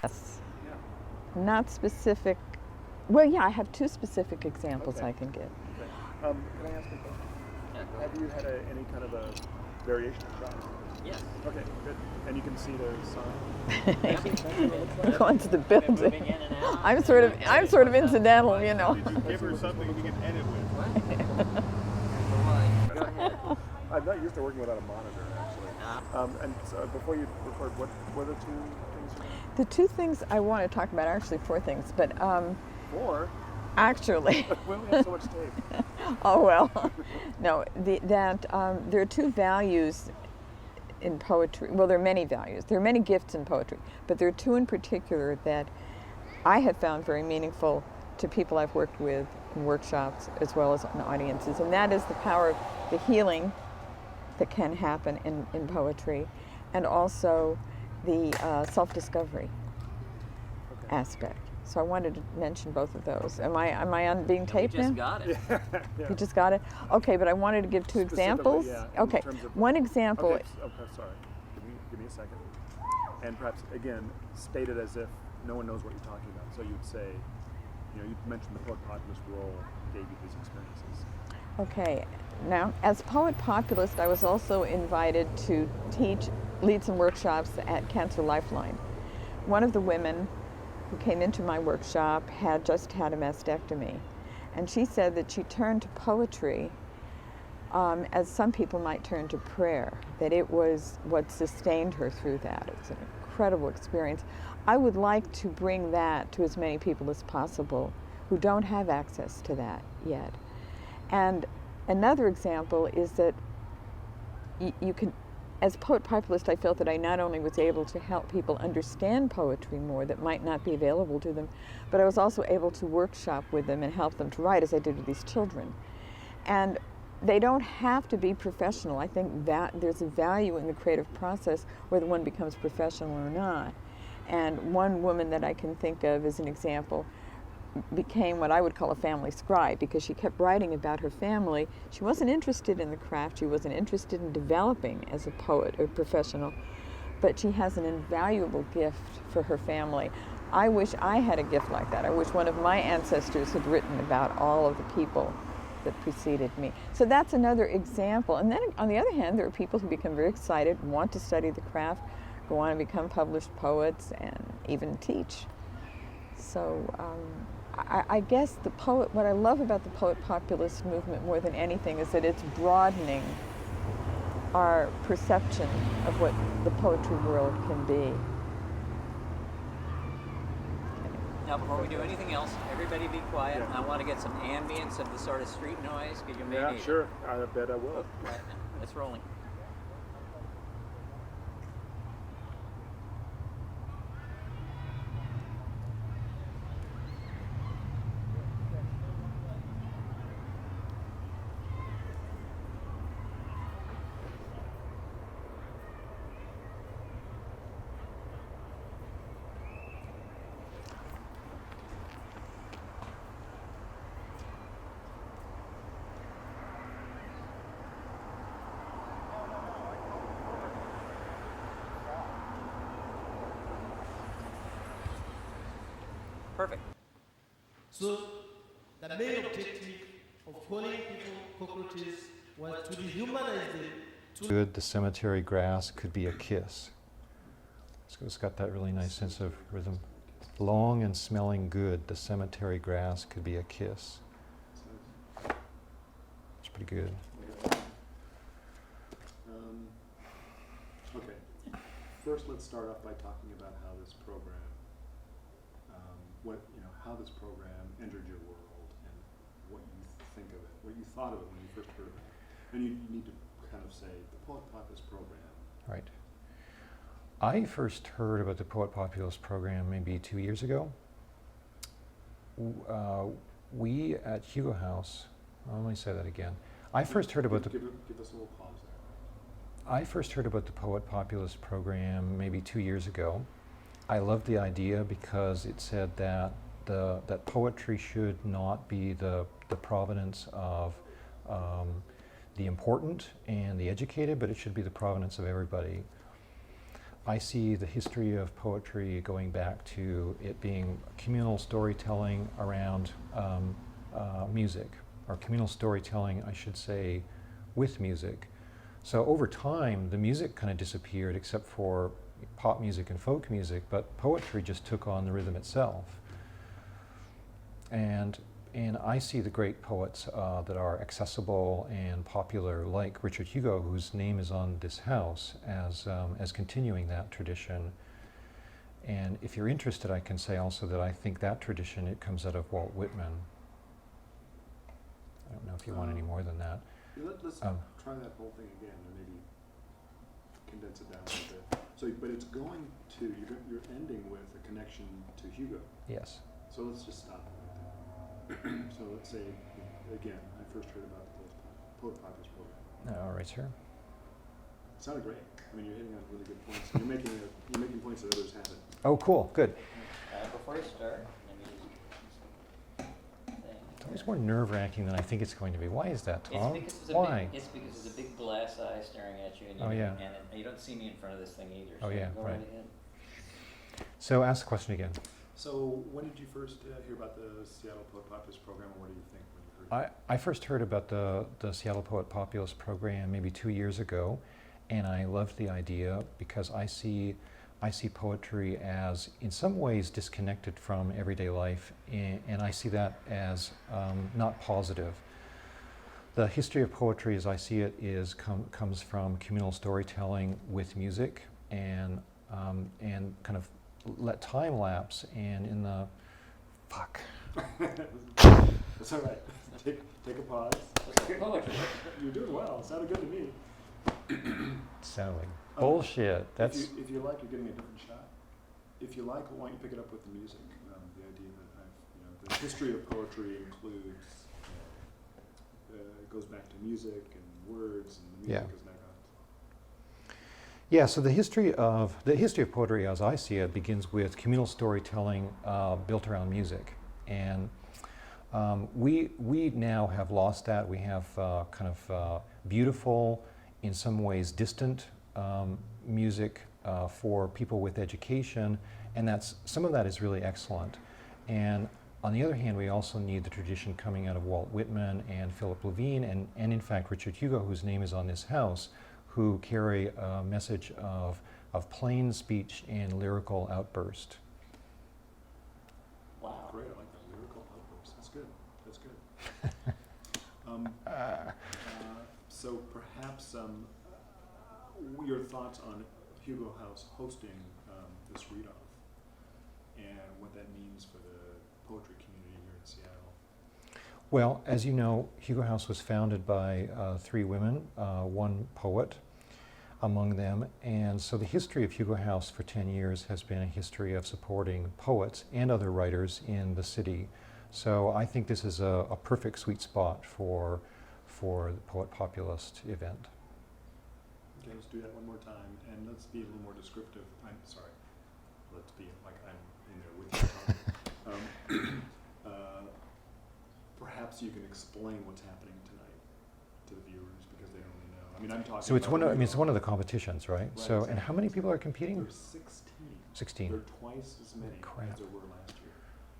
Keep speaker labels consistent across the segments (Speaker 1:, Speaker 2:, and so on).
Speaker 1: Yes.
Speaker 2: Yeah.
Speaker 1: Not specific. Well, yeah, I have two specific examples I can give.
Speaker 2: Okay. Can I ask a question?
Speaker 3: Yeah.
Speaker 2: Have you had any kind of a variation of shot?
Speaker 3: Yes.
Speaker 2: Okay, good. And you can see the sign?
Speaker 3: Yep.
Speaker 1: Going to the building.
Speaker 3: Moving in and out.
Speaker 1: I'm sort of incidental, you know.
Speaker 2: Did you give her something you can edit with?
Speaker 3: Go ahead.
Speaker 2: I'm not used to working without a monitor, actually. And so before you record, what were the two things you did?
Speaker 1: The two things I want to talk about are actually four things, but
Speaker 2: Four?
Speaker 1: actually,
Speaker 2: We only have so much tape.
Speaker 1: oh well, no, there are two values in poetry. Well, there are many values. There are many gifts in poetry, but there are two in particular that I have found very meaningful to people I've worked with in workshops as well as in audiences, and that is the power of the healing that can happen in poetry, and also the self-discovery aspect. So I wanted to mention both of those. Am I on being taped
Speaker 3: We just
Speaker 1: now?
Speaker 3: got it.
Speaker 2: Yeah.
Speaker 1: You just got it? Okay, but I wanted to give two examples.
Speaker 2: Yeah, in
Speaker 1: Okay,
Speaker 2: terms of-
Speaker 1: one example.
Speaker 2: Okay, sorry. Give me a second. And perhaps, again, state it as if no one knows what you're talking about. So you'd say, you mentioned the poet populist role gave you these experiences.
Speaker 1: Okay, now as poet populist, I was also invited to lead some workshops at Cancer Lifeline. One of the women who came into my workshop had just had a mastectomy, and she said that she turned to poetry as some people might turn to prayer, that it was what sustained her through that. It's an incredible experience. I would like to bring that to as many people as possible who don't have access to that yet. And another example is that you can, as poet populist, I felt that I not only was able to help people understand poetry more that might not be available to them, but I was also able to workshop with them and help them to write, as I did with these children. And they don't have to be professional. I think that there's a value in the creative process whether one becomes professional or not. And one woman that I can think of as an example became what I would call a family scribe, because she kept writing about her family. She wasn't interested in the craft, she wasn't interested in developing as a poet or professional, but she has an invaluable gift for her family. I wish I had a gift like that. I wish one of my ancestors had written about all of the people that preceded me. So that's another example. And then on the other hand, there are people who become very excited, want to study the craft, go on to become published poets and even teach. So I guess what I love about the poet populist movement more than anything is that it's broadening our perception of what the poetry world can be.
Speaker 3: Now, before we do anything else, everybody be quiet. I want to get some ambience of the sort of street noise, because you may need it.
Speaker 2: Sure. I bet I will.
Speaker 3: It's rolling. Perfect.
Speaker 4: So, the main objective of calling people cockroaches was to dehumanize them.
Speaker 5: Good, the cemetery grass could be a kiss. So it's got that really nice sense of rhythm. Long and smelling good, the cemetery grass could be a kiss. It's pretty good.
Speaker 2: Okay. First, let's start off by talking about how this program, how this program entered your world and what you think of it, what you thought of it when you first heard of it. And you need to kind of say the Poet Populist program.
Speaker 5: Right. I first heard about the Poet Populist program maybe 2 years ago. We at Hugo House, let me say that again. I first heard about
Speaker 2: Give us a little pause there.
Speaker 5: I first heard about the Poet Populist program maybe 2 years ago. I loved the idea because it said that that poetry should not be the provenance of the important and the educated, but it should be the provenance of everybody. I see the history of poetry going back to it being communal storytelling around music, or communal storytelling, I should say, with music. So over time, the music kind of disappeared except for pop music and folk music, but poetry just took on the rhythm itself. And I see the great poets that are accessible and popular, like Richard Hugo, whose name is on this house, as continuing that tradition. And if you're interested, I can say also that I think that tradition, it comes out of Walt Whitman. I don't know if you want any more than that.
Speaker 2: Let's try that whole thing again and maybe condense it down a little bit. So, but it's going to, you're ending with a connection to Hugo.
Speaker 5: Yes.
Speaker 2: So let's just stop it right there. So let's say, again, I first heard about the Poet Populist program.
Speaker 5: All right, sir.
Speaker 2: It sounded great. I mean, you're hitting on really good points. You're making points that others haven't.
Speaker 5: Oh, cool, good.
Speaker 3: Before you start, let me
Speaker 5: It's always more nerve-wracking than I think it's going to be. Why is that, Tom?
Speaker 3: It's
Speaker 5: Why?
Speaker 3: because there's a big glass eye staring at you, and you,
Speaker 5: Oh, yeah.
Speaker 3: and you don't see me in front of this thing either.
Speaker 5: Oh,
Speaker 3: So
Speaker 5: yeah,
Speaker 3: go
Speaker 5: right.
Speaker 3: ahead.
Speaker 5: So ask the question again.
Speaker 2: So when did you first hear about the Seattle Poet Populist program, or what do you think when you heard
Speaker 5: I first heard about the Seattle Poet Populist program maybe 2 years ago, and I loved the idea because I see poetry as in some ways disconnected from everyday life, and I see that as not positive. The history of poetry, as I see it, comes from communal storytelling with music, and kind of let time lapse, and in the fuck.
Speaker 2: That's all right. Take a pause.
Speaker 3: Poetry.
Speaker 2: You're doing well. It sounded good to me.
Speaker 5: Sounding like bullshit. That's
Speaker 2: if you like, you're getting a different shot. If you like, why don't you pick it up with the music? The idea that the history of poetry includes, it goes back to music and words, and the music is never.
Speaker 5: yeah. So the history of poetry, as I see it, begins with communal storytelling built around music, and we now have lost that. We have kind of beautiful, in some ways distant music for people with education, and some of that is really excellent. And on the other hand, we also need the tradition coming out of Walt Whitman and Philip Levine, and in fact Richard Hugo, whose name is on this house, who carry a message of plain speech and lyrical outburst.
Speaker 3: Wow.
Speaker 2: Great, I like that lyrical outburst. That's good. That's good. So perhaps your thoughts on Hugo House hosting this read-off and what that means for the poetry community here in Seattle.
Speaker 5: Well, as you know, Hugo House was founded by 3 women, 1 poet among them, and so the history of Hugo House for 10 years has been a history of supporting poets and other writers in the city. So I think this is a perfect sweet spot for the Poet Populist event.
Speaker 2: Okay, let's do that one more time, and let's be a little more descriptive. I'm sorry. Let's be like I'm in there with you. Perhaps you can explain what's happening tonight to the viewers because they don't really know. I mean, I'm talking.
Speaker 5: So it's
Speaker 2: about
Speaker 5: it's one of the competitions, right? So,
Speaker 2: exactly.
Speaker 5: and how many people are competing?
Speaker 2: There's 16.
Speaker 5: 16.
Speaker 2: There are twice as many
Speaker 5: Crap.
Speaker 2: as there were last year.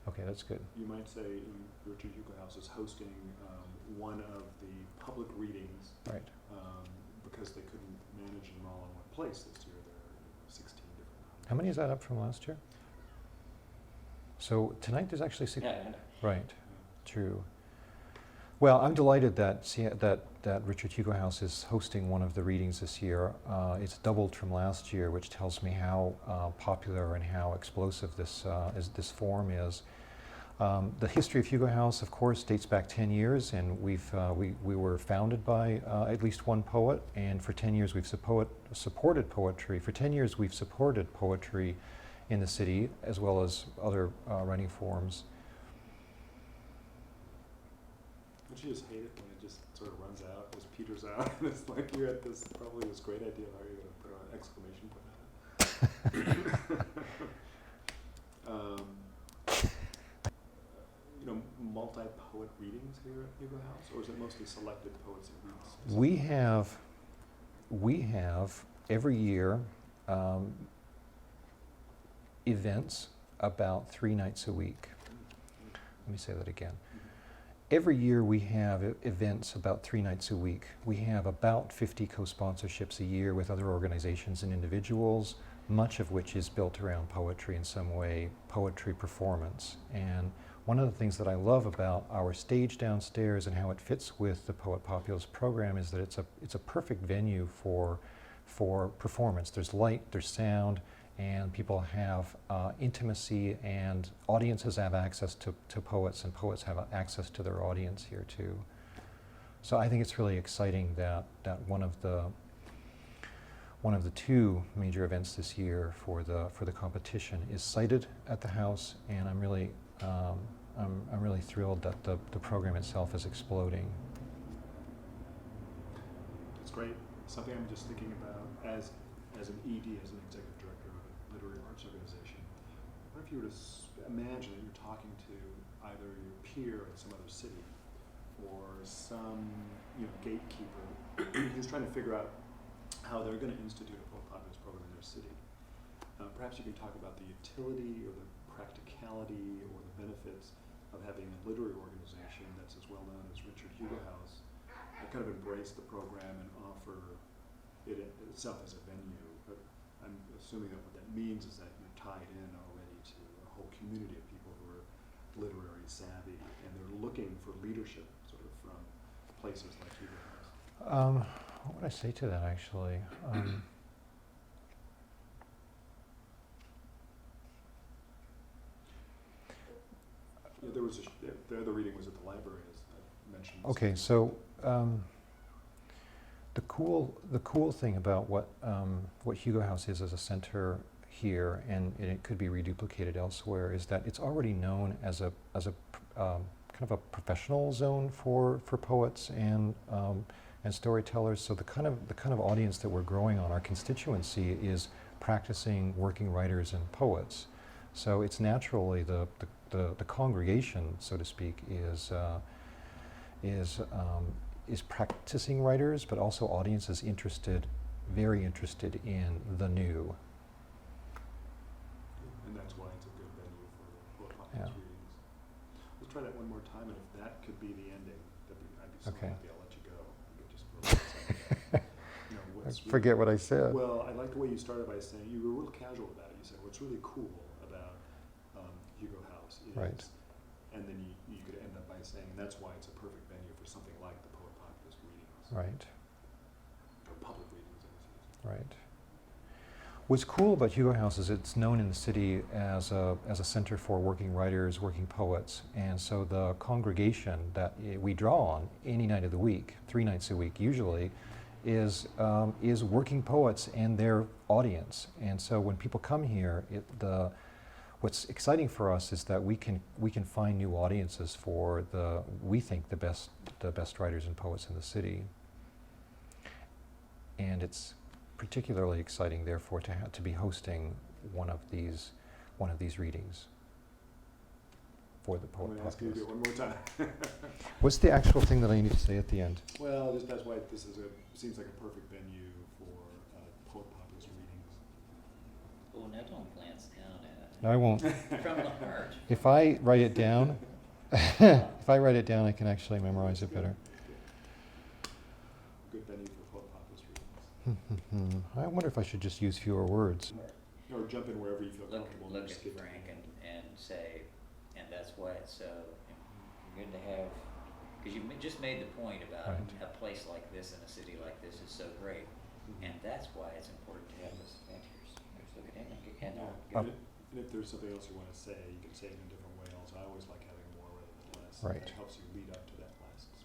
Speaker 5: Okay, that's good.
Speaker 2: You might say Richard Hugo House is hosting one of the public readings
Speaker 5: Right.
Speaker 2: because they couldn't manage them all in one place this year. There are 16 different.
Speaker 5: How many is that up from last year? So tonight there's actually 6.
Speaker 3: Yeah,
Speaker 5: Right. True. Well, I'm delighted that Richard Hugo House is hosting one of the readings this year. It's doubled from last year, which tells me how popular and how explosive this form is. The history of Hugo House, of course, dates back 10 years, and we were founded by at least 1 poet, and for 10 years we've supported poetry. For 10 years we've supported poetry in the city, as well as other writing forms.
Speaker 2: Don't you just hate it when it just sort of runs out, just peters out, and it's like you had this great idea, how are you going to put an exclamation point on it? Multi-poet readings here at Hugo House, or is it mostly selected poets that read?
Speaker 5: We have every year events about 3 nights a week. Let me say that again. Every year we have events about 3 nights a week. We have about 50 co-sponsorships a year with other organizations and individuals, much of which is built around poetry in some way, poetry performance. And one of the things that I love about our stage downstairs and how it fits with the Poet Populist program is that it's a perfect venue for performance. There's light, there's sound, and people have intimacy, and audiences have access to poets, and poets have access to their audience here too. So I think it's really exciting that one of the 2 major events this year for the competition is sited at the house, and I'm really thrilled that the program itself is exploding.
Speaker 2: It's great. Something I'm just thinking about as an ED, as an executive director of a literary arts organization. What if you were to imagine that you're talking to either your peer in some other city or some gatekeeper who's trying to figure out how they're going to institute a Poet Populist program in their city. Perhaps you can talk about the utility or the practicality or the benefits of having a literary organization that's as well known as Richard Hugo House that kind of embrace the program and offer it itself as a venue. But I'm assuming that what that means is that you're tied in already to a whole community of people who are literary savvy and they're looking for leadership sort of from places like Hugo House.
Speaker 5: What would I say to that, actually?
Speaker 2: There was the other reading was at the library, as I mentioned.
Speaker 5: Okay, so the cool thing about what Hugo House is as a center here, and it could be reduplicated elsewhere, is that it's already known as a kind of a professional zone for poets and storytellers. So the kind of audience that we're growing on, our constituency, is practicing working writers and poets. So it's naturally the congregation, so to speak, is practicing writers, but also audiences very interested in the new.
Speaker 2: And that's why it's a good venue for the Poet Populist readings. Let's try that one more time, and if that could be the ending, I'd be so happy. I'll let you go. You could just
Speaker 5: Forget what I said.
Speaker 2: Well, I like the way you started by saying, you were real casual about it. You said, what's really cool about Hugo House is,
Speaker 5: right.
Speaker 2: And then you could end up by saying, and that's why it's a perfect venue for something like the Poet Populist readings.
Speaker 5: Right.
Speaker 2: Or public readings, I guess.
Speaker 5: Right. What's cool about Hugo House is it's known in the city as a center for working writers, working poets, and so the congregation that we draw on any night of the week, 3 nights a week usually, is working poets and their audience. And so when people come here, what's exciting for us is that we can find new audiences for we think the best writers and poets in the city. And it's particularly exciting, therefore, to be hosting one of these readings for the Poet Populist.
Speaker 2: I'm going to ask you to do it one more time.
Speaker 5: What's the actual thing that I need to say at the end?
Speaker 2: Well, that's why this seems like a perfect venue for Poet Populist readings.
Speaker 3: Oh, now don't glance down at it.
Speaker 5: No, I won't.
Speaker 3: From the heart.
Speaker 5: If I write it down, I can actually memorize it better.
Speaker 2: Good venue for Poet Populist readings.
Speaker 5: I wonder if I should just use fewer words.
Speaker 2: Or jump in wherever you feel comfortable.
Speaker 3: Look at Frank and say, and that's why it's so good to have, because you just made the point about
Speaker 5: Right.
Speaker 3: a place like this and a city like this is so great, and that's why it's important to have this event here. So look at him and
Speaker 2: And if there's something else you want to say, you can say it in a different way also. I always like having more rather than less.
Speaker 5: Right.
Speaker 2: That helps you lead up to that last spot.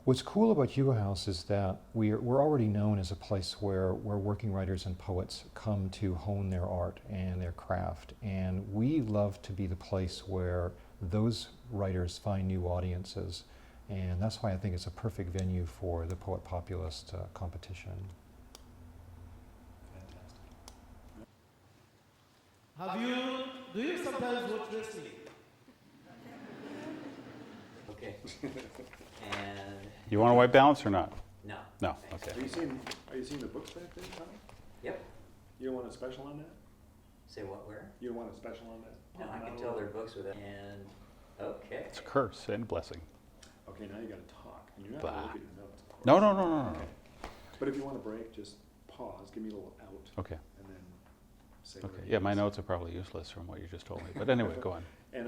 Speaker 5: What's cool about Hugo House is that we're already known as a place where working writers and poets come to hone their art and their craft, and we love to be the place where those writers find new audiences, and that's why I think it's a perfect venue for the Poet Populist competition.
Speaker 2: Fantastic.
Speaker 4: Do you sometimes watch wrestling?
Speaker 3: Okay. And
Speaker 6: You want a white balance or not?
Speaker 3: no.
Speaker 6: No,
Speaker 3: Thanks.
Speaker 6: okay.
Speaker 2: Are you seeing the books back there, Tom?
Speaker 3: Yep.
Speaker 2: You don't want a special on that?
Speaker 3: Say what, where?
Speaker 2: You don't want a special on that?
Speaker 3: No, I can tell their books with it. And, okay.
Speaker 6: It's a curse and blessing.
Speaker 2: Okay, now you gotta talk, and you're not
Speaker 6: Blah.
Speaker 2: gonna look at your notes, of course.
Speaker 6: No, no, no, no, no.
Speaker 2: Okay. But if you want a break, just pause, give me a little out,
Speaker 6: Okay,
Speaker 2: and then say
Speaker 6: okay.
Speaker 2: whatever
Speaker 6: Yeah,
Speaker 2: you
Speaker 6: my
Speaker 2: want.
Speaker 6: notes are probably useless from what you just told me, but anyway, go on.
Speaker 2: And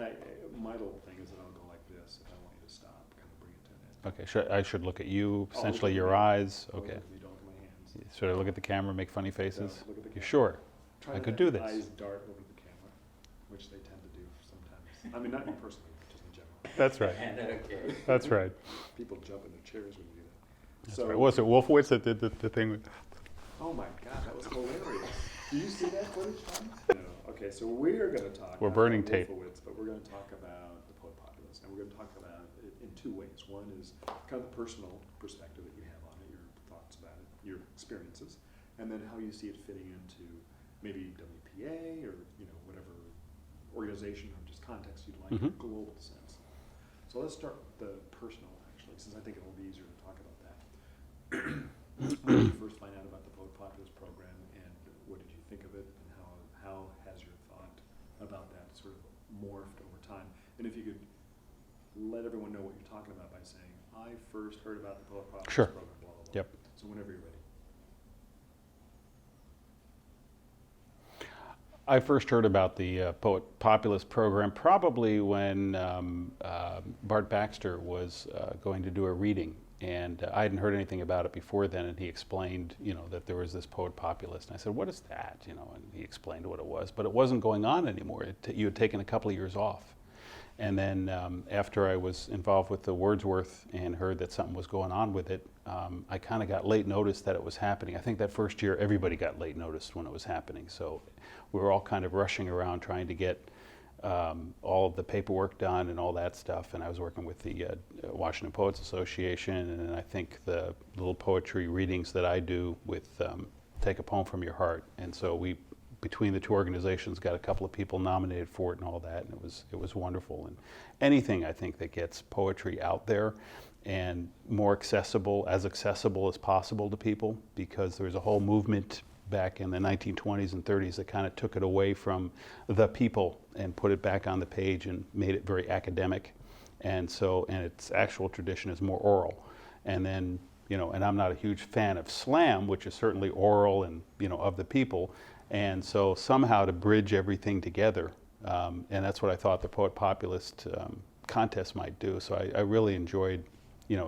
Speaker 2: my little thing is that I'll go like this if I want you to stop, kind of bring it to an end.
Speaker 6: Okay, I should look at you,
Speaker 2: Oh,
Speaker 6: essentially
Speaker 2: look at
Speaker 6: your
Speaker 2: me.
Speaker 6: eyes,
Speaker 2: Don't
Speaker 6: okay.
Speaker 2: look at me, don't look at my hands.
Speaker 6: Should I look at the camera, make funny faces?
Speaker 2: Don't look at the
Speaker 6: You
Speaker 2: camera.
Speaker 6: sure?
Speaker 2: Try
Speaker 6: I
Speaker 2: to
Speaker 6: could
Speaker 2: let
Speaker 6: do
Speaker 2: your
Speaker 6: this.
Speaker 2: eyes dart over the camera, which they tend to do sometimes. I mean, not you personally, but just in general.
Speaker 6: That's right,
Speaker 3: And, okay.
Speaker 6: that's right.
Speaker 2: People jump in their chairs when you do that.
Speaker 6: That's
Speaker 2: So,
Speaker 6: right. Was it Wolfowitz that did the thing with?
Speaker 2: oh my God, that was hilarious. Do you see that footage, Tom? No. Okay, so we are going to talk.
Speaker 6: We're
Speaker 2: not
Speaker 6: burning
Speaker 2: about
Speaker 6: tape.
Speaker 2: Wolfowitz, but we're going to talk about the Poet Populist, and we're going to talk about it in two ways. One is kind of the personal perspective that you have on it, your thoughts about it, your experiences, and then how you see it fitting into maybe WPA or whatever organization or just context you'd like, in a global sense. So let's start with the personal, actually, since I think it will be easier to talk about that. When did you first find out about the Poet Populist program, and what did you think of it, and how has your thought about that sort of morphed over time? And if you could let everyone know what you're talking about by saying, I first heard about the Poet Populist
Speaker 6: Sure.
Speaker 2: program, blah, blah, blah.
Speaker 6: Yep.
Speaker 2: So whenever you're ready.
Speaker 6: I first heard about the Poet Populist program probably when Bart Baxter was going to do a reading, and I hadn't heard anything about it before then, and he explained, that there was this Poet Populist, and I said, what is that, and he explained what it was, but it wasn't going on anymore. You had taken a couple of years off. And then after I was involved with the Wordsworth and heard that something was going on with it, I kind of got late notice that it was happening. I think that first year everybody got late notice when it was happening. So we were all kind of rushing around trying to get all of the paperwork done and all that stuff. And I was working with the Washington Poets Association, and I think the little poetry readings that I do with Take a Poem from Your Heart. And so we, between the two organizations, got a couple of people nominated for it and all that, and it was wonderful. And anything, I think, that gets poetry out there and more accessible as possible to people, because there was a whole movement back in the 1920s and 30s that kind of took it away from the people and put it back on the page and made it very academic. And so, and its actual tradition is more oral. And then, and I'm not a huge fan of slam, which is certainly oral and, of the people. And so somehow to bridge everything together, and that's what I thought the Poet Populist contest might do. So I really enjoyed,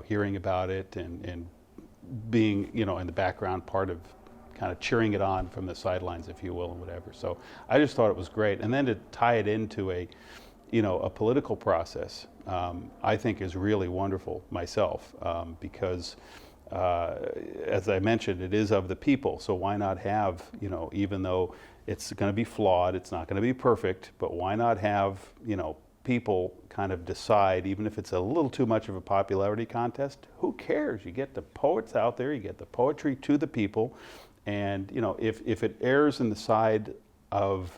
Speaker 6: hearing about it and being, in the background part of kind of cheering it on from the sidelines, if you will, and whatever. So I just thought it was great. And then to tie it into a political process, I think is really wonderful myself, because as I mentioned, it is of the people, so why not have, even though it's going to be flawed, it's not going to be perfect, but why not have, people kind of decide, even if it's a little too much of a popularity contest, who cares? You get the poets out there, you get the poetry to the people, and, if it errs in the side of,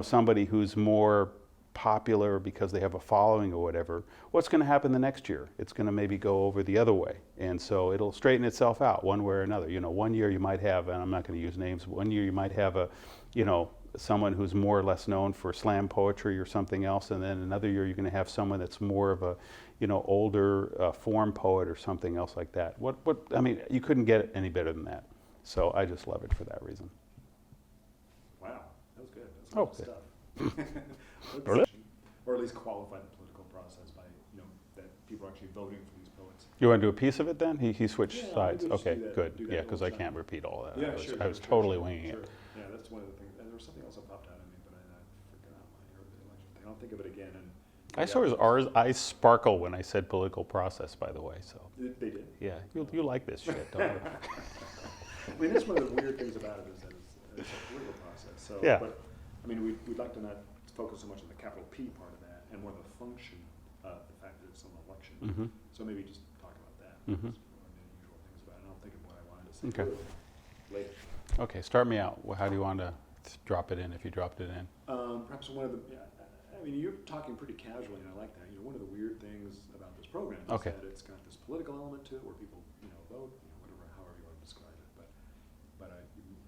Speaker 6: somebody who's more popular because they have a following or whatever, what's going to happen the next year? It's going to maybe go over the other way. And so it'll straighten itself out one way or another. One year you might have, and I'm not going to use names, but one year you might have a, someone who's more or less known for slam poetry or something else, and then another year you're going to have someone that's more of a, older form poet or something else like that. I mean, you couldn't get it any better than that. So I just love it for that reason.
Speaker 2: Wow, that was good. That's a lot of
Speaker 6: good.
Speaker 2: stuff.
Speaker 6: Really?
Speaker 2: Or at least qualify the political process by, that people are actually voting for these poets.
Speaker 6: You want to do a piece of it then? He switched
Speaker 2: Yeah,
Speaker 6: sides.
Speaker 2: we could just
Speaker 6: Okay,
Speaker 2: do that-
Speaker 6: good.
Speaker 2: do that
Speaker 6: Yeah,
Speaker 2: little
Speaker 6: because I
Speaker 2: chunk.
Speaker 6: can't repeat all that.
Speaker 2: Yeah,
Speaker 6: I was totally winging it.
Speaker 2: Yeah, that's one of the things. And there was something else that popped out at me, but I forgot my election thing. I'll think of it again. And
Speaker 6: I saw his eyes sparkle when I said political process, by the way. So
Speaker 2: They did.
Speaker 6: yeah, you like this shit, don't you?
Speaker 2: I mean, that's one of the weird things about it, is that it's a political process. So,
Speaker 6: Yeah.
Speaker 2: But I mean, we'd like to not focus so much on the capital P part of that, and more the function of the fact that it's an election.
Speaker 6: Mhm.
Speaker 2: So maybe just talk about that.
Speaker 6: Mhm.
Speaker 2: That's one of the unusual things about it. And I'll think of what I wanted to say
Speaker 6: Okay.
Speaker 2: later.
Speaker 6: Okay, start me out. How do you want to drop it in, if you dropped it in?
Speaker 2: Perhaps one of the, I mean, you're talking pretty casually, and I like that. One of the weird things about this program is
Speaker 6: Okay.
Speaker 2: that it's got this political element to it, where people, vote, whatever, however you want to describe it. But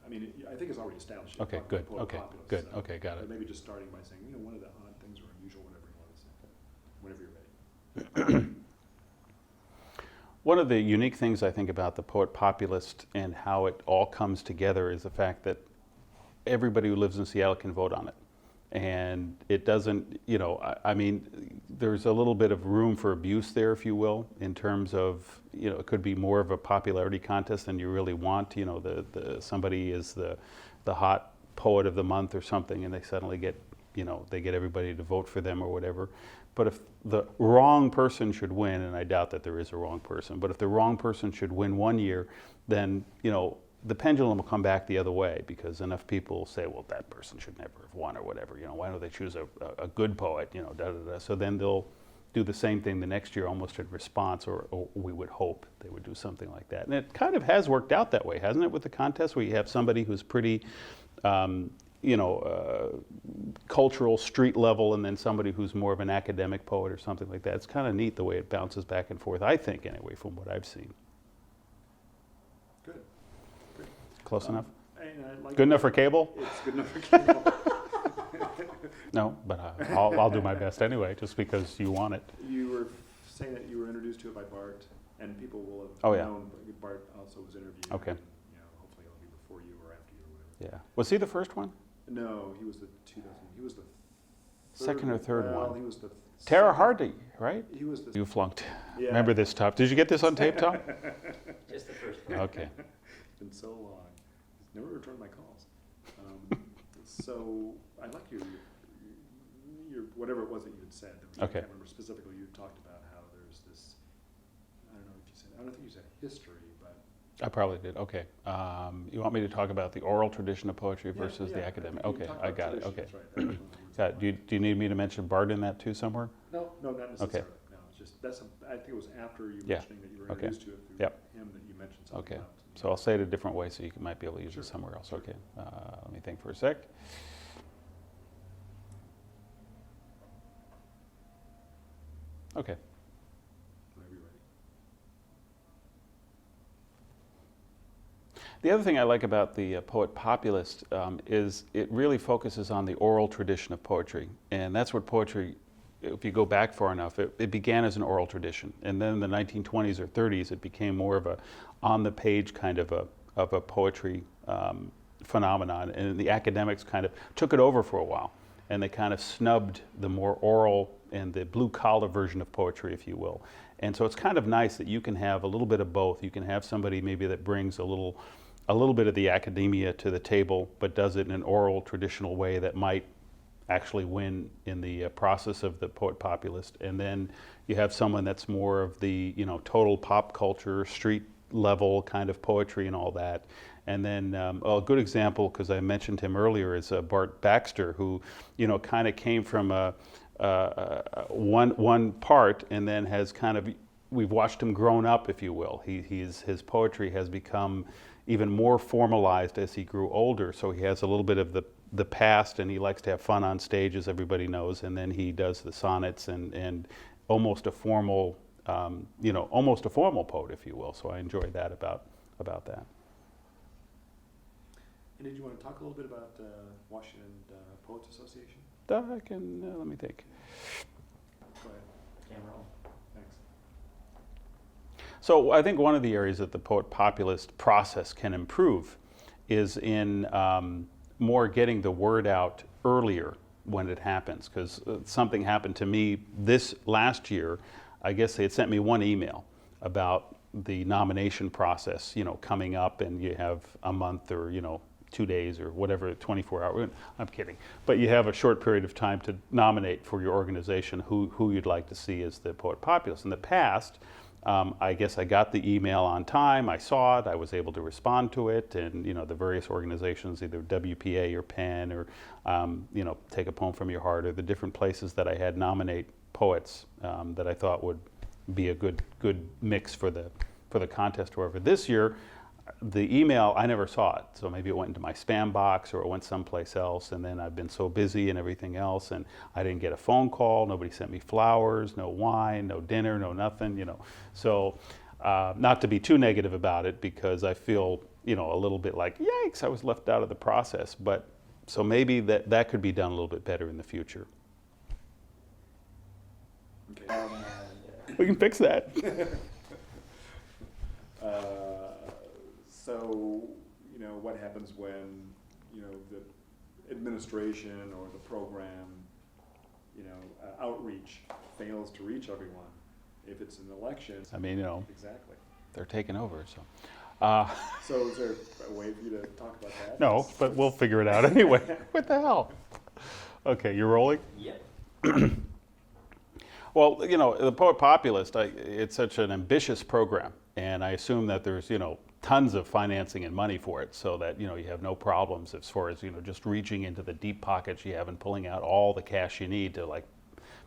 Speaker 2: I mean, I think it's already established.
Speaker 6: Okay,
Speaker 2: Talk about
Speaker 6: good,
Speaker 2: Poet
Speaker 6: okay,
Speaker 2: Populist,
Speaker 6: good,
Speaker 2: so-
Speaker 6: okay, got it.
Speaker 2: But maybe just starting by saying, one of the odd things or unusual, whatever you want to say, whenever you're ready.
Speaker 6: One of the unique things I think about the Poet Populist and how it all comes together is the fact that everybody who lives in Seattle can vote on it. And it doesn't, I mean, there's a little bit of room for abuse there, if you will, in terms of, it could be more of a popularity contest than you really want. Somebody is the hot poet of the month or something, and they suddenly get, they get everybody to vote for them or whatever. But if the wrong person should win, and I doubt that there is a wrong person, but if the wrong person should win one year, then, the pendulum will come back the other way, because enough people will say, well, that person should never have won or whatever. Why don't they choose a good poet? Da, da, da. So then they'll do the same thing the next year, almost in response, or we would hope they would do something like that. And it kind of has worked out that way, hasn't it, with the contest, where you have somebody who's pretty cultural, street level, and then somebody who's more of an academic poet or something like that. It's kind of neat the way it bounces back and forth, I think, anyway, from what I've seen.
Speaker 2: Good. Great.
Speaker 6: Close enough?
Speaker 2: And I'd like
Speaker 6: Good enough for cable?
Speaker 2: It's good enough for cable.
Speaker 6: No, but I'll do my best anyway, just because you want it.
Speaker 2: You were saying that you were introduced to it by Bart, and people will have
Speaker 6: Oh, yeah.
Speaker 2: known Bart also was interviewed.
Speaker 6: Okay.
Speaker 2: And, hopefully it'll be before you or after you or whatever.
Speaker 6: Yeah. Was he the first one?
Speaker 2: No, he was the 2000. He was the
Speaker 6: Second or third
Speaker 2: well,
Speaker 6: one?
Speaker 2: He was the
Speaker 6: Tara
Speaker 2: second-
Speaker 6: Hardy, right?
Speaker 2: He was the.
Speaker 6: You flunked.
Speaker 2: Yeah.
Speaker 6: Remember this, Tom? Did you get this on tape, Tom?
Speaker 3: Just the first one.
Speaker 6: Okay.
Speaker 2: It's been so long. He's never returned my calls. So I'd like your whatever it was that you had said. There was,
Speaker 6: Okay.
Speaker 2: I can't remember specifically. You talked about how there's this. I don't know if you said. I don't think you said history, but.
Speaker 6: I probably did. Okay. You want me to talk about the oral tradition of poetry
Speaker 2: Yeah,
Speaker 6: versus
Speaker 2: yeah,
Speaker 6: the
Speaker 2: I
Speaker 6: academic?
Speaker 2: think you
Speaker 6: Okay,
Speaker 2: talked
Speaker 6: I
Speaker 2: about
Speaker 6: got it.
Speaker 2: tradition,
Speaker 6: Okay.
Speaker 2: that's right. That was one of the words
Speaker 6: Yeah,
Speaker 2: that
Speaker 6: do you need me to mention Bart in that too somewhere?
Speaker 2: No, not necessarily. No, it's just I think it was after you
Speaker 6: Yeah.
Speaker 2: mentioning that you were
Speaker 6: Okay.
Speaker 2: introduced to it through
Speaker 6: Yep.
Speaker 2: him that you mentioned something
Speaker 6: Okay.
Speaker 2: about.
Speaker 6: So I'll say it a different way so you might be able to use
Speaker 2: Sure.
Speaker 6: it somewhere else.
Speaker 2: Sure.
Speaker 6: Okay. Let me think for a sec. Okay.
Speaker 2: Whenever you're ready.
Speaker 6: The other thing I like about the Poet Populist is it really focuses on the oral tradition of poetry. And that's what poetry, if you go back far enough, it began as an oral tradition. And then in the 1920s or 30s, it became more of a on-the-page kind of a poetry phenomenon. And the academics kind of took it over for a while. And they kind of snubbed the more oral and the blue-collar version of poetry, if you will. And so it's kind of nice that you can have a little bit of both. You can have somebody maybe that brings a little bit of the academia to the table, but does it in an oral, traditional way that might actually win in the process of the Poet Populist. And then you have someone that's more of the, total pop culture, street level kind of poetry and all that. And then a good example, because I mentioned him earlier, is Bart Baxter, who, kind of came from one part and then has kind of, we've watched him grown up, if you will. His poetry has become even more formalized as he grew older. So he has a little bit of the past, and he likes to have fun on stage, as everybody knows. And then he does the sonnets and almost a formal, almost a formal poet, if you will. So I enjoy that about that.
Speaker 2: And did you want to talk a little bit about Washington Poets Association?
Speaker 6: I can, let me think.
Speaker 2: Go ahead.
Speaker 3: Camera roll.
Speaker 2: Thanks.
Speaker 6: So I think one of the areas that the Poet Populist process can improve is in more getting the word out earlier when it happens, because something happened to me this last year. I guess they had sent me one email about the nomination process, coming up, and you have a month or, 2 days or whatever, 24 hours. I'm kidding. But you have a short period of time to nominate for your organization who you'd like to see as the Poet Populist. In the past, I guess I got the email on time, I saw it, I was able to respond to it, and the various organizations, either WPA or Penn or Take a Poem from Your Heart, or the different places that I had nominate poets that I thought would be a good mix for the contest or whatever. This year, the email, I never saw it, so maybe it went into my spam box or it went someplace else, and then I've been so busy and everything else, and I didn't get a phone call, nobody sent me flowers, no wine, no dinner, no nothing, So not to be too negative about it, because I feel you know, a little bit like, yikes, I was left out of the process. But so maybe that could be done a little bit better in the future.
Speaker 2: Okay.
Speaker 6: We can fix that.
Speaker 2: So, you know, what happens when, you know, the administration or the program, you know, outreach fails to reach everyone? If it's an election.
Speaker 6: I mean, you know,
Speaker 2: Exactly.
Speaker 6: they're taking over, so.
Speaker 2: So is there a way for you to talk about that?
Speaker 6: No, but we'll figure it out anyway. What the hell? Okay, you're rolling?
Speaker 3: Yep.
Speaker 6: Well, you know, the Poet Populist, it's such an ambitious program, and I assume that there's, you know, tons of financing and money for it, so that, you know, you have no problems as far as, you know, just reaching into the deep pockets you have and pulling out all the cash you need to, like,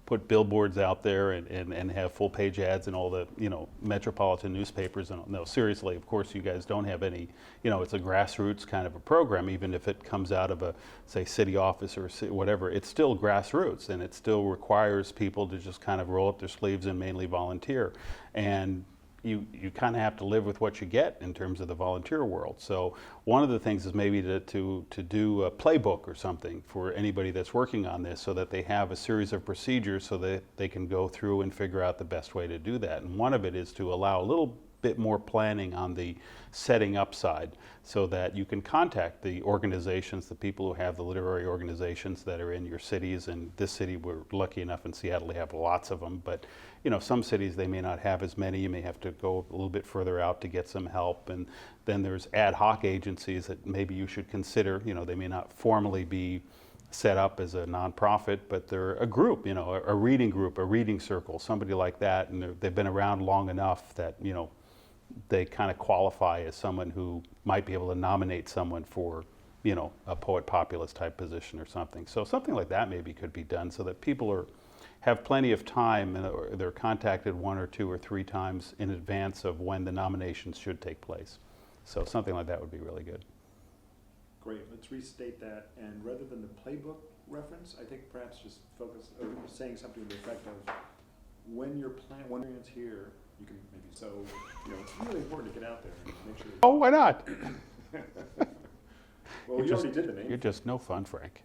Speaker 6: put billboards out there and have full page ads in all the, you know, metropolitan newspapers. And no, seriously, of course you guys don't have any, you know, it's a grassroots kind of a program. Even if it comes out of a, say, city office or whatever, it's still grassroots, and it still requires people to just kind of roll up their sleeves and mainly volunteer. And you kind of have to live with what you get in terms of the volunteer world. So one of the things is maybe to do a playbook or something for anybody that's working on this, so that they have a series of procedures so that they can go through and figure out the best way to do that. And one of it is to allow a little bit more planning on the setting up side, so that you can contact the organizations, the people who have the literary organizations that are in your cities. And this city, we're lucky enough in Seattle to have lots of them, but you know, some cities they may not have as many. You may have to go a little bit further out to get some help. And then there's ad hoc agencies that maybe you should consider. You know, they may not formally be set up as a nonprofit, but they're a group, you know, a reading group, a reading circle, somebody like that, and they've been around long enough that, you know, they kind of qualify as someone who might be able to nominate someone for, you know, a poet populist type position or something. So something like that maybe could be done, so that people have plenty of time, and they're contacted 1 or 2 or 3 times in advance of when the nominations should take place. So something like that would be really good.
Speaker 2: Great, let's restate that, and rather than the playbook reference, I think perhaps just focus, or saying something to the effect of, when you're when you're here, you can maybe, so, you know, it's really important to get out there and make sure.
Speaker 6: Oh, why not?
Speaker 2: Well, you already did the name.
Speaker 6: You're just no fun, Frank.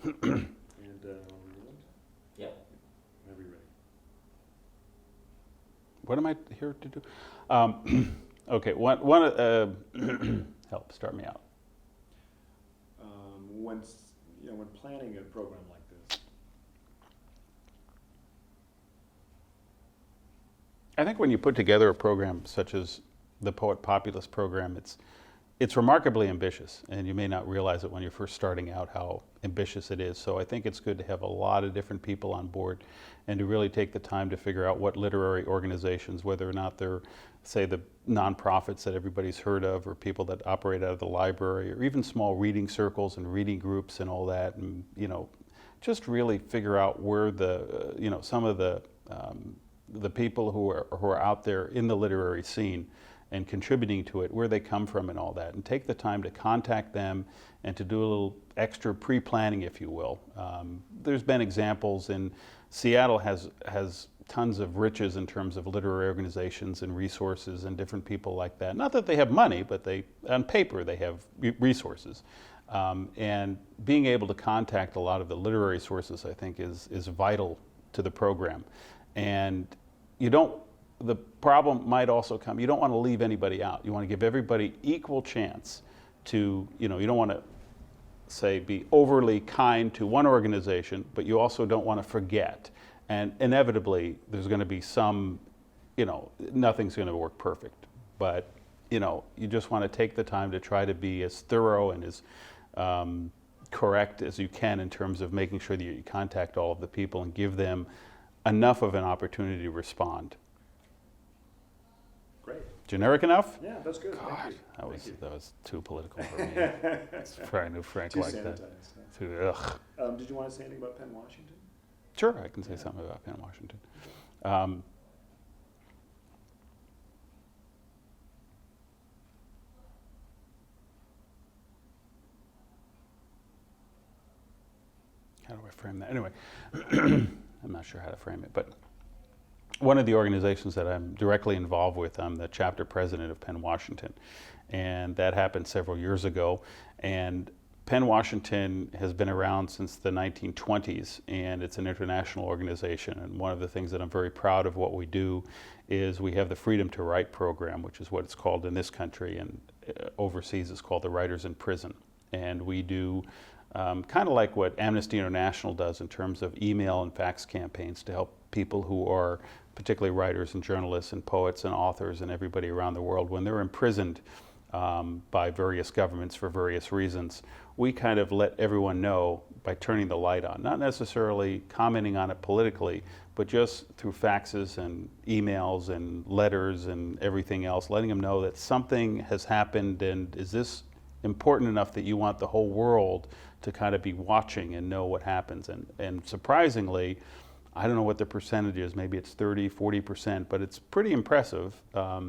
Speaker 2: And,
Speaker 3: Yep.
Speaker 2: whenever you're ready.
Speaker 6: What am I here to do? Okay, help, start me out.
Speaker 2: When planning a program like this.
Speaker 6: I think when you put together a program such as the Poet Populist program, it's remarkably ambitious, and you may not realize it when you're first starting out how ambitious it is. So I think it's good to have a lot of different people on board, and to really take the time to figure out what literary organizations, whether or not they're, say, the nonprofits that everybody's heard of, or people that operate out of the library, or even small reading circles and reading groups and all that, and, you know, just really figure out where the, you know, some of the people who are out there in the literary scene and contributing to it, where they come from and all that, and take the time to contact them and to do a little extra pre-planning, if you will. There's been examples in Seattle has tons of riches in terms of literary organizations and resources and different people like that. Not that they have money, but on paper they have resources. And being able to contact a lot of the literary sources, I think, is vital to the program. And the problem might also come, you don't want to leave anybody out. You want to give everybody equal chance to, you know, you don't want to, say, be overly kind to one organization, but you also don't want to forget. And inevitably, there's going to be some, you know, nothing's going to work perfect. But, you know, you just want to take the time to try to be as thorough and as correct as you can in terms of making sure that you contact all of the people and give them enough of an opportunity to respond.
Speaker 2: Great.
Speaker 6: Generic enough?
Speaker 2: Yeah, that's good. Thank you.
Speaker 6: That was too political for me. I knew Frank
Speaker 2: Too
Speaker 6: like
Speaker 2: sanitized.
Speaker 6: that. Too, ugh.
Speaker 2: Did you want to say anything about Penn, Washington?
Speaker 6: Sure, I can say something about Penn, Washington. How do I frame that? Anyway, I'm not sure how to frame it, but one of the organizations that I'm directly involved with, I'm the chapter president of Penn, Washington. And that happened several years ago. And Penn, Washington has been around since the 1920s, and it's an international organization. And one of the things that I'm very proud of what we do is we have the Freedom to Write program, which is what it's called in this country, and overseas it's called the Writers in Prison. And we do kind of like what Amnesty International does in terms of email and fax campaigns to help people who are particularly writers and journalists and poets and authors and everybody around the world when they're imprisoned by various governments for various reasons. We kind of let everyone know by turning the light on, not necessarily commenting on it politically, but just through faxes and emails and letters and everything else, letting them know that something has happened, and is this important enough that you want the whole world to kind of be watching and know what happens. And surprisingly, I don't know what the percentage is, maybe it's 30, 40%, but it's pretty impressive.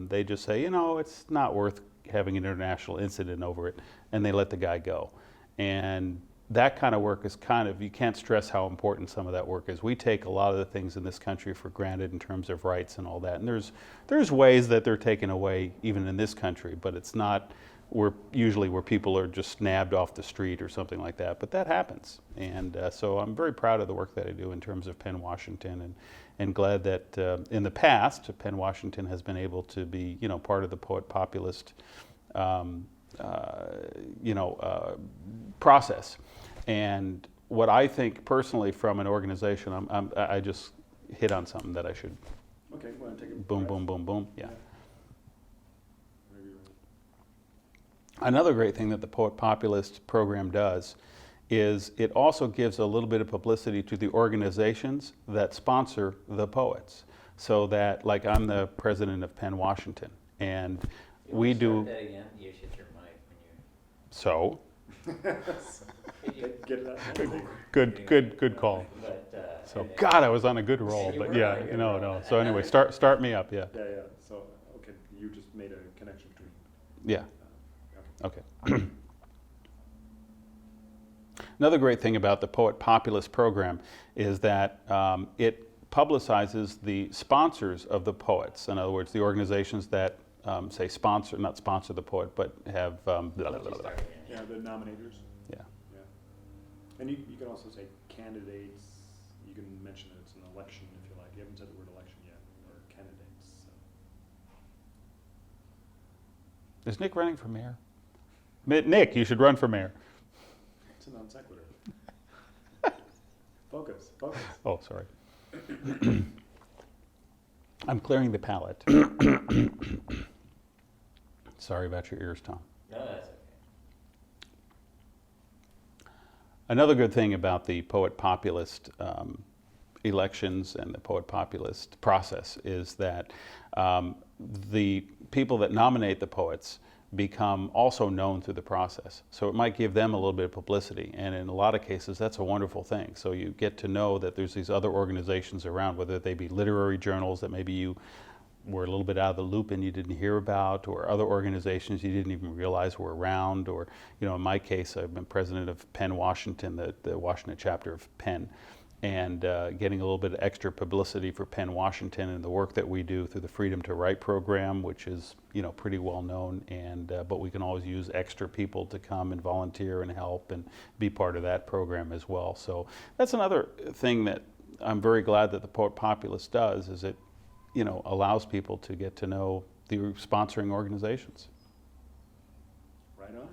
Speaker 6: They just say, you know, it's not worth having an international incident over it, and they let the guy go. And that kind of work is kind of, you can't stress how important some of that work is. We take a lot of the things in this country for granted in terms of rights and all that, and there's ways that they're taken away even in this country, but it's not usually where people are just snabbed off the street or something like that, but that happens. And so I'm very proud of the work that I do in terms of Penn, Washington, and glad that in the past, Penn, Washington has been able to be, you know, part of the Poet Populist, process. And what I think personally from an organization, I just hit on something that I should.
Speaker 2: Okay, want to take it?
Speaker 6: Boom, boom, boom, boom. Yeah.
Speaker 2: Maybe you're right.
Speaker 6: Another great thing that the Poet Populist program does is it also gives a little bit of publicity to the organizations that sponsor the poets. So that, like, I'm the president of Penn, Washington, and we do.
Speaker 3: That again? You should your mic when you.
Speaker 6: So.
Speaker 2: Get it out.
Speaker 6: Good call.
Speaker 3: But,
Speaker 6: So, God, I was on a good roll,
Speaker 3: you
Speaker 6: but
Speaker 3: were
Speaker 6: yeah,
Speaker 3: on a good
Speaker 6: no.
Speaker 3: roll.
Speaker 6: So anyway, start me up, yeah.
Speaker 2: Yeah. So, okay, you just made a connection between.
Speaker 6: Yeah,
Speaker 2: Okay.
Speaker 6: okay. Another great thing about the Poet Populist program is that it publicizes the sponsors of the poets. In other words, the organizations that say not sponsor the poet, but have blah, blah, blah, blah.
Speaker 2: Yeah, the nominators.
Speaker 6: Yeah.
Speaker 2: Yeah. And you can also say candidates. You can mention that it's an election if you like. You haven't said the word election yet, or candidates. So.
Speaker 6: Is Nick running for mayor? Nick, you should run for mayor.
Speaker 2: It's a non sequitur. Focus.
Speaker 6: Oh, sorry. I'm clearing the palate. Sorry about your ears, Tom.
Speaker 3: No, that's okay.
Speaker 6: Another good thing about the Poet Populist elections and the Poet Populist process is that the people that nominate the poets become also known through the process. So it might give them a little bit of publicity, and in a lot of cases that's a wonderful thing. So you get to know that there's these other organizations around, whether they be literary journals that maybe you were a little bit out of the loop and you didn't hear about, or other organizations you didn't even realize were around, or, you know, in my case, I've been president of Penn, Washington, the Washington chapter of Penn, and getting a little bit of extra publicity for Penn, Washington, and the work that we do through the Freedom to Write program, which is, you know, pretty well known, and but we can always use extra people to come and volunteer and help and be part of that program as well. So that's another thing that I'm very glad that the Poet Populist does, is it, you know, allows people to get to know the sponsoring organizations.
Speaker 2: Right on.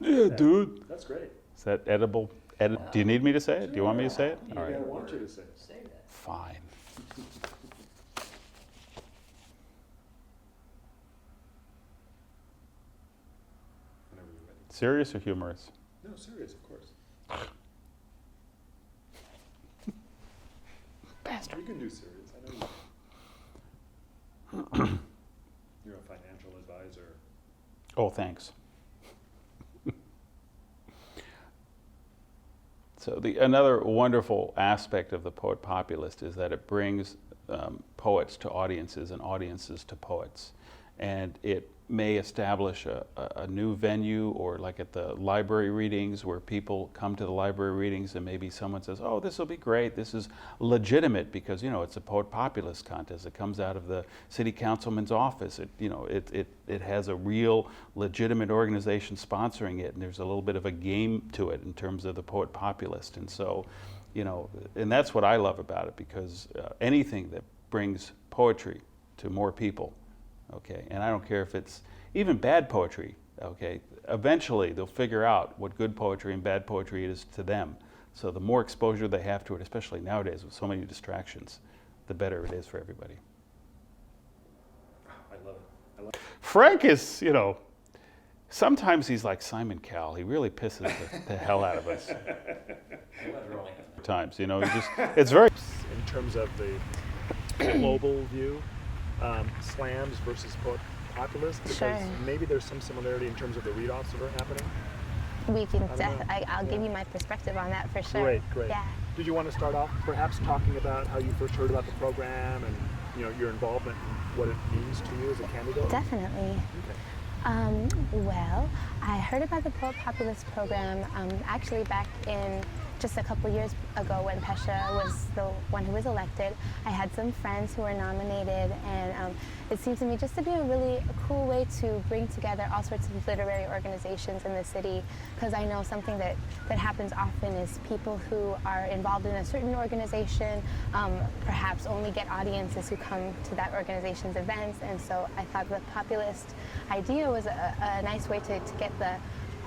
Speaker 6: Yeah, dude.
Speaker 2: That's great.
Speaker 6: Is that edible? Do you need me to say it? Do you want me to say it? All
Speaker 2: I
Speaker 6: right.
Speaker 2: want you to say it.
Speaker 3: Say that.
Speaker 6: Fine.
Speaker 2: Whenever you're ready.
Speaker 6: Serious or humorous?
Speaker 2: No, serious, of course.
Speaker 6: Bastard.
Speaker 2: You can do serious. I know you can. You're a financial advisor.
Speaker 6: Oh, thanks. So another wonderful aspect of the Poet Populist is that it brings poets to audiences and audiences to poets. And it may establish a new venue, or like at the library readings where people come to the library readings and maybe someone says, oh, this will be great, this is legitimate because, you know, it's a Poet Populist contest. It comes out of the city councilman's office. It, you know, it has a real legitimate organization sponsoring it, and there's a little bit of a game to it in terms of the Poet Populist. And so, you know, and that's what I love about it, because anything that brings poetry to more people, okay, and I don't care if it's even bad poetry, okay, eventually they'll figure out what good poetry and bad poetry is to them. So the more exposure they have to it, especially nowadays with so many distractions, the better it is for everybody.
Speaker 2: I love it. I love it.
Speaker 6: Frank is, you know, sometimes he's like Simon Cowell. He really pisses the hell out of us. Times, you know, it's very.
Speaker 2: In terms of the global view, slams versus Poet Populist, because
Speaker 7: Sure.
Speaker 2: maybe there's some similarity in terms of the read-offs that are happening.
Speaker 7: We can.
Speaker 2: I don't know.
Speaker 7: I'll give
Speaker 2: Yeah.
Speaker 7: you my perspective on that for sure.
Speaker 2: Great, great.
Speaker 7: Yeah.
Speaker 2: Did you want to start off perhaps talking about how you first heard about the program and, you know, your involvement and what it means to you as a candidate?
Speaker 7: Definitely.
Speaker 2: Okay.
Speaker 7: Well, I heard about the Poet Populist program actually back in just a couple years ago when Pesha was the one who was elected. I had some friends who were nominated, and it seemed to me just to be a really cool way to bring together all sorts of literary organizations in the city, because I know something that happens often is people who are involved in a certain organization perhaps only get audiences who come to that organization's events, and so I thought the populist idea was a nice way to get the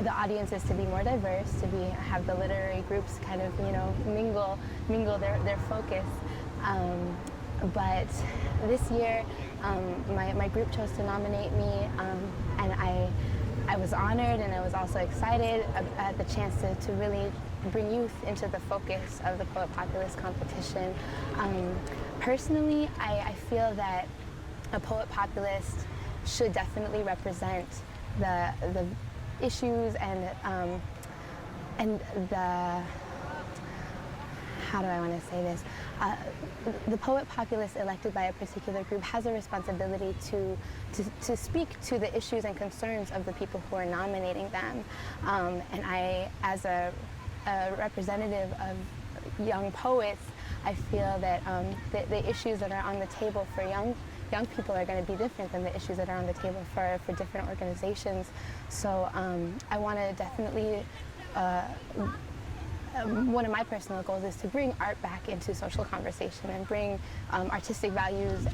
Speaker 7: audiences to be more diverse, to have the literary groups kind of, you know, mingle their focus. But this year, my group chose to nominate me, and I was honored, and I was also excited at the chance to really bring youth into the focus of the Poet Populist competition. Personally, I feel that a Poet Populist should definitely represent the issues and the, how do I want to say this? The Poet Populist elected by a particular group has a responsibility to speak to the issues and concerns of the people who are nominating them. And I, as a representative of young poets, I feel that the issues that are on the table for young people are going to be different than the issues that are on the table for different organizations. So I want to definitely, one of my personal goals is to bring art back into social conversation and bring artistic values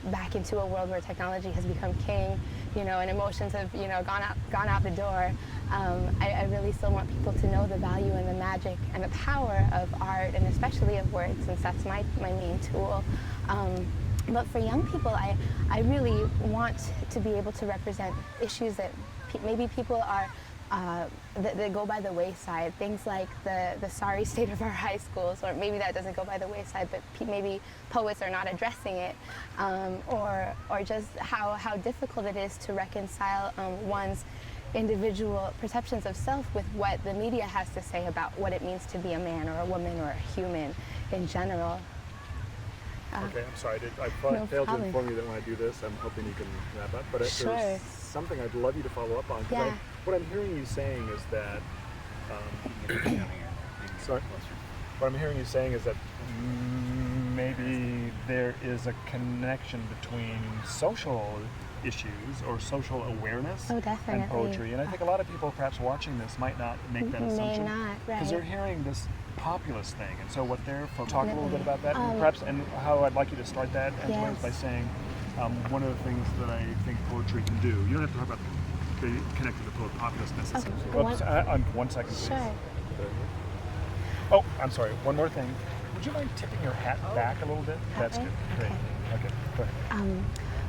Speaker 7: back into a world where technology has become king, you know, and emotions have, you know, gone out the door. I really still want people to know the value and the magic and the power of art, and especially of words, since that's my main tool. But for young people, I really want to be able to represent issues that maybe people are, that go by the wayside. Things like the sorry state of our high schools, or maybe that doesn't go by the wayside, but maybe poets are not addressing it, or just how difficult it is to reconcile one's individual perceptions of self with what the media has to say about what it means to be a man or a woman or a human in general.
Speaker 2: Okay, I'm sorry. I
Speaker 7: No
Speaker 2: failed to
Speaker 7: problem.
Speaker 2: inform you that when I do this, I'm hoping you can wrap up. But
Speaker 7: Sure.
Speaker 2: there's something I'd love you to follow up on. 'Cause
Speaker 7: Yeah.
Speaker 2: what I'm hearing you saying is that, sorry, what I'm hearing you saying is that maybe there is a connection between social issues or social awareness
Speaker 7: Oh,
Speaker 2: and
Speaker 7: definitely.
Speaker 2: poetry. And I think a lot of people perhaps watching this might not make that
Speaker 7: May
Speaker 2: assumption.
Speaker 7: not,
Speaker 2: Because they're
Speaker 7: right.
Speaker 2: hearing this populist thing, and so what they're talk a little bit
Speaker 7: Definitely.
Speaker 2: about that, and perhaps, and how I'd like you to start that, Angela, is
Speaker 7: Yes.
Speaker 2: by saying one of the things that I think poetry can do. You don't have to talk about the connected to poet populist necessarily.
Speaker 7: Okay.
Speaker 2: Oops, 1 second, please.
Speaker 7: Sure.
Speaker 2: Oh, I'm sorry. One more thing. Would you mind tipping your hat back a little bit? That's
Speaker 7: way?
Speaker 2: good. Great. Okay, go ahead.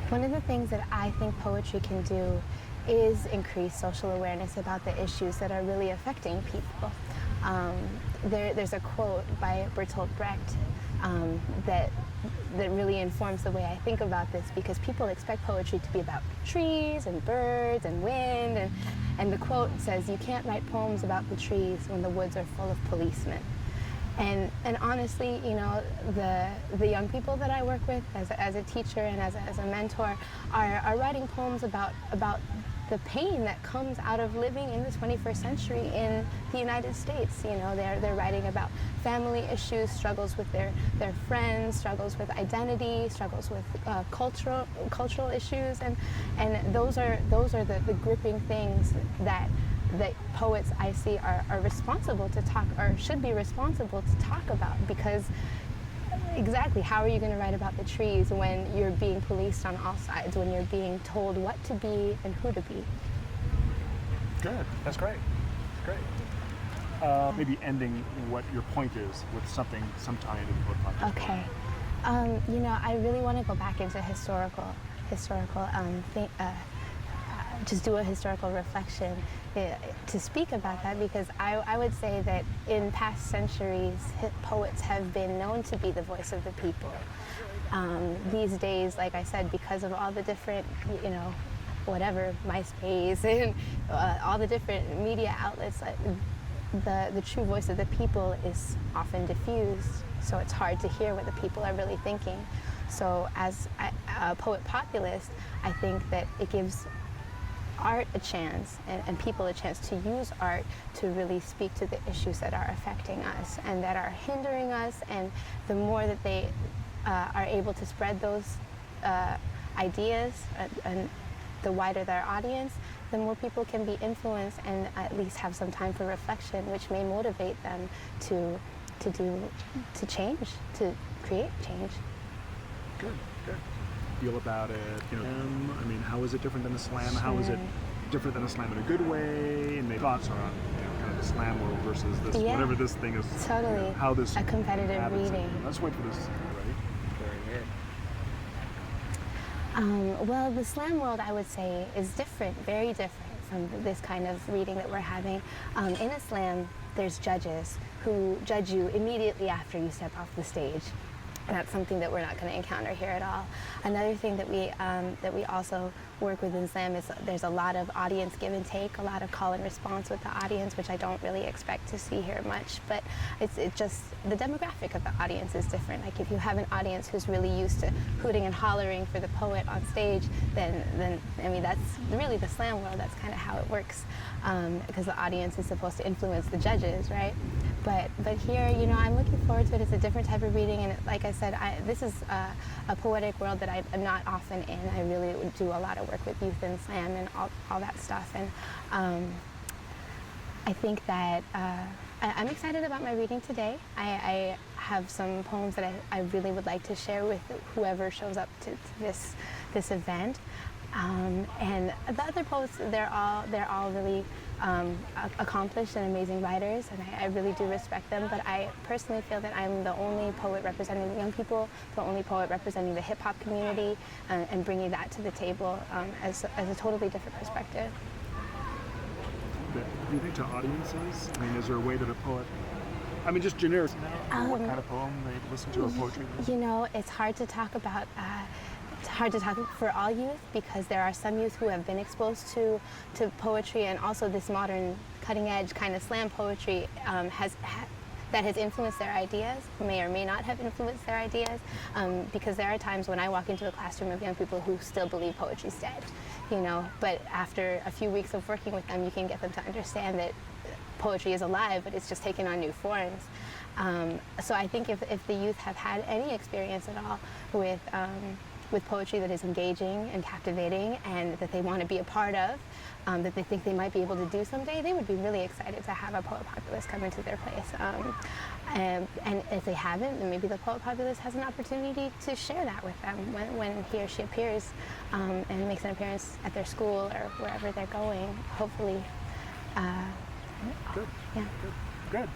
Speaker 7: One of the things that I think poetry can do is increase social awareness about the issues that are really affecting people. There's a quote by Bertolt Brecht that really informs the way I think about this, because people expect poetry to be about trees and birds and wind, and the quote says, "You can't write poems about the trees when the woods are full of policemen." And honestly, you know, the young people that I work with as a teacher and as a mentor are writing poems about the pain that comes out of living in the 21st century in the United States. You know, they're writing about family issues, struggles with their friends, struggles with identity, struggles with cultural issues, and those are the gripping things that poets I see are responsible to talk, or should be responsible to talk about, because exactly, how are you going to write about the trees when you're being policed on all sides, when you're being told what to be and who to be?
Speaker 2: Good. That's great. Great. Maybe ending what your point is with some tie into the book podcast.
Speaker 7: Okay. You know, I really want to go back into just do a historical reflection to speak about that, because I would say that in past centuries, poets have been known to be the voice of the people. These days, like I said, because of all the different, you know, whatever, MySpace and all the different media outlets, the true voice of the people is often diffused, so it's hard to hear what the people are really thinking. So as a poet populist, I think that it gives art a chance and people a chance to use art to really speak to the issues that are affecting us and that are hindering us, and the more that they are able to spread those ideas and the wider their audience, the more people can be influenced and at least have some time for reflection, which may motivate them to change, to create change.
Speaker 2: Good. Feel about it, you know. I mean, how is it different than a slam? How is it different than a slam in a good way? And maybe thoughts are on, you know, kind of the slam world versus this, whatever this thing is.
Speaker 7: Totally.
Speaker 2: You know, how this
Speaker 7: a competitive
Speaker 2: happens.
Speaker 7: reading.
Speaker 2: Let's wait for this. Ready?
Speaker 3: Very good.
Speaker 7: Well, the slam world, I would say, is different, very different from this kind of reading that we're having. In a slam, there's judges who judge you immediately after you step off the stage. That's something that we're not going to encounter here at all. Another thing that we also work with in slam is there's a lot of audience give and take, a lot of call and response with the audience, which I don't really expect to see here much. But it's just the demographic of the audience is different. Like if you have an audience who's really used to hooting and hollering for the poet on stage, then I mean that's really the slam world. That's kind of how it works, because the audience is supposed to influence the judges, right? But here, you know, I'm looking forward to it. It's a different type of reading, and like I said, this is a poetic world that I'm not often in. I really do a lot of work with youth and slam and all that stuff, and I think that I'm excited about my reading today. I have some poems that I really would like to share with whoever shows up to this event. And the other poets, they're all really accomplished and amazing writers, and I really do respect them. But I personally feel that I'm the only poet representing the young people, the only poet representing the hip-hop community, and bringing that to the table as a totally different perspective.
Speaker 2: Do you think to audiences? I mean, is there a way that a poet, I mean, just generic, what kind of poem they listen to or poetry?
Speaker 7: You know, it's hard to talk about. It's hard to talk for all youth, because there are some youth who have been exposed to poetry, and also this modern cutting-edge kind of slam poetry that has influenced their ideas, may or may not have influenced their ideas, because there are times when I walk into a classroom of young people who still believe poetry's dead, you know, but after a few weeks of working with them, you can get them to understand that poetry is alive, but it's just taken on new forms. So I think if the youth have had any experience at all with poetry that is engaging and captivating and that they want to be a part of, that they think they might be able to do someday, they would be really excited to have a poet populist come into their place. And if they haven't, then maybe the poet populist has an opportunity to share that with them when he or she appears and makes an appearance at their school or wherever they're going, hopefully.
Speaker 2: Good.
Speaker 7: Yeah.
Speaker 2: Good.